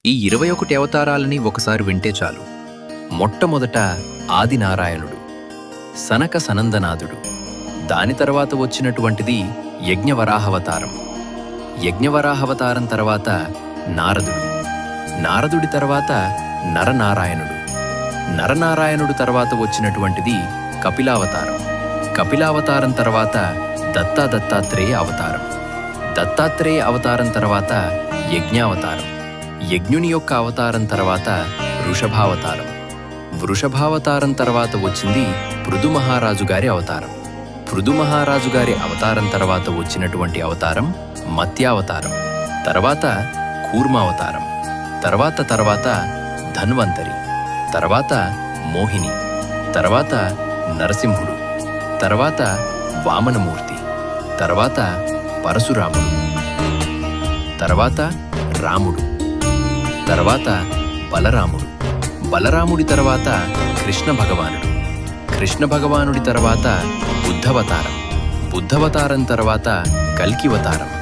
ఈ 21 అవతారాలని ఒకసారి వింటే చాలు. మొట్టమొదట ఆదినారాయణుడు, సనక సనందనాథుడు. దాని తర్వాత వచ్చినటువంటిది యజ్ఞవరాహవతారం. యజ్ఞవరాహవతారం తర్వాత నారదుడు. నారదుడి తర్వాత నరనారాయణుడు. నరనారాయణుడు తర్వాత వచ్చినటువంటిది కపిలావతారం. కపిలావతారం తర్వాత దత్తాత్రేయ అవతారం. దత్తాత్రేయ అవతారం తర్వాత యజ్ఞావతారం. యజ్ఞుని యొక్క అవతారం తర్వాత వృషభావతారం. వృషభావతారం తర్వాత వచ్చింది పృథు మహారాజు గారి అవతారం. పృథు మహారాజు గారి అవతారం తర్వాత వచ్చినటువంటి అవతారం మత్యావతారం. తర్వాత కూర్మావతారం. తర్వాత ధన్వంతరి. తర్వాత మోహిని. తర్వాత నరసింహుడు. తర్వాత వామనమూర్తి. తర్వాత పరశురాముడు. తర్వాత రాముడు. తర్వాత బలరాముడు. బలరాముడి తర్వాత కృష్ణ భగవానుడు. కృష్ణ భగవానుడి తర్వాత బుద్ధవతారం. బుద్ధవతారం తర్వాత కల్కివతారం.